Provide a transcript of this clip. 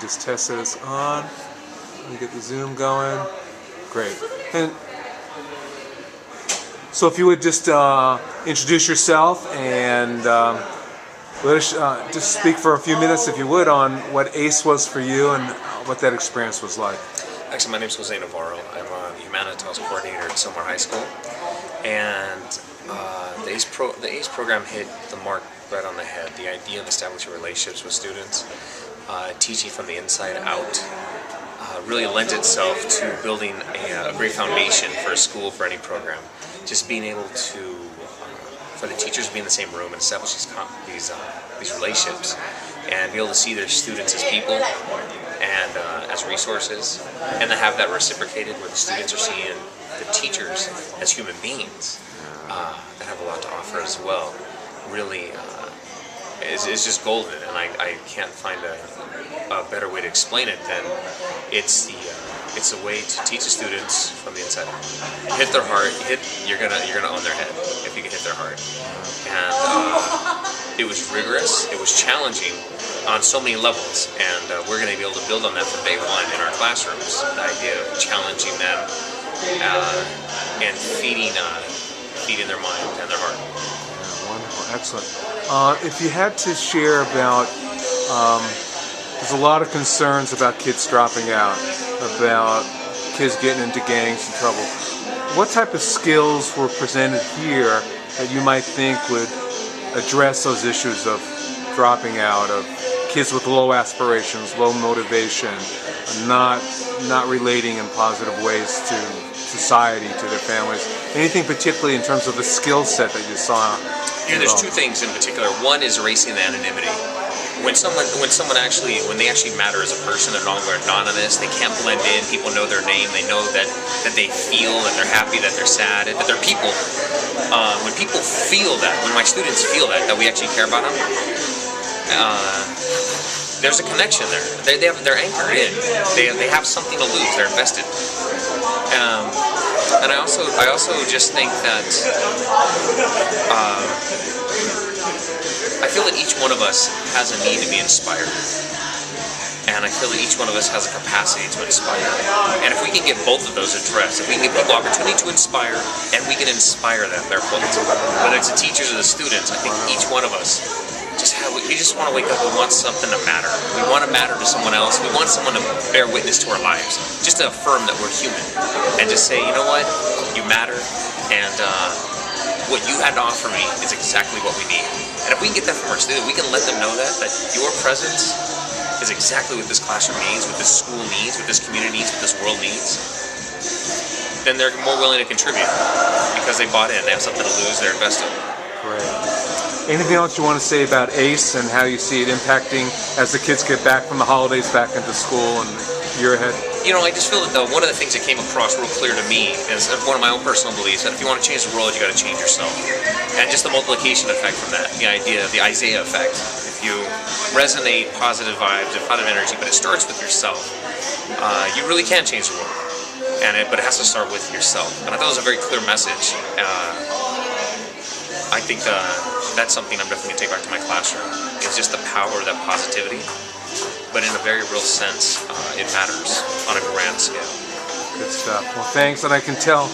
just test that it's on. Let me get the zoom going. Great. And so if you would just introduce yourself and let us just speak for a few minutes, if you would, on what ACE was for you and what that experience was like. Actually, my name is Navarro. I'm a Humanitas Coordinator at Sylmar High School, and the ACE program hit the mark right on the head. The idea of establishing relationships with students, teaching from the inside out, really lends itself to building a great foundation for a school, for any program. Just being able to, for the teachers to be in the same room and establish these relationships, and be able to see their students as people and as resources, and to have that reciprocated where the students are seeing the teachers as human beings that have a lot to offer as well. Really, it's just golden, and I can't find a better way to explain it than it's a way to teach the students from the inside out. Hit their heart. You're gonna own their head if you can hit their heart. And it was rigorous. It was challenging on so many levels, and we're gonna be able to build on that from day one in our classrooms. The idea of challenging them and feeding their mind and their heart. Yeah, wonderful, excellent. If you had to share about, there's a lot of concerns about kids dropping out, about kids getting into gangs and trouble. What type of skills were presented here that you might think would address those issues of dropping out, of kids with low aspirations, low motivation, not relating in positive ways to society, to their families? Anything particularly in terms of the skill set that you saw? Yeah, there's two things in particular. One is erasing the anonymity. When they actually matter as a person, they're no longer anonymous. They can't blend in. People know their name. They know that they feel, that they're happy, that they're sad, that they're people. When people feel that, when my students feel that we actually care about them, there's a connection there. They're anchored in. They have something to lose. They're invested. And I also just think that I feel that each one of us has a need to be inspired, and I feel that each one of us has a capacity to inspire. And if we can get both of those addressed, if we can give people opportunity to inspire, and we can inspire them, they're both, whether it's the teachers or the students, I think each one of us we just want to wake up. We want something to matter. We want to matter to someone else. We want someone to bear witness to our lives. Just to affirm that we're human. And just say, you know what? You matter. And what you had to offer me is exactly what we need. And if we can get that from our students, we can let them know that your presence is exactly what this classroom needs, what this school needs, what this community needs, what this world needs. Then they're more willing to contribute because they bought in. They have something to lose. They're invested. Great. Anything else you want to say about ACE and how you see it impacting as the kids get back from the holidays back into school and year ahead? You know, I just feel that one of the things that came across real clear to me is one of my own personal beliefs that if you want to change the world, you got to change yourself. And just the multiplication effect from that, the idea of the Isaiah effect. If you resonate positive vibes and positive energy, but it starts with yourself, you really can change the world. But it has to start with yourself. And I thought it was a very clear message. I think that's something I'm definitely going to take back to my classroom. It's just the power of that positivity, but in a very real sense, it matters on a grand scale. Good stuff. Well, thanks, and I can tell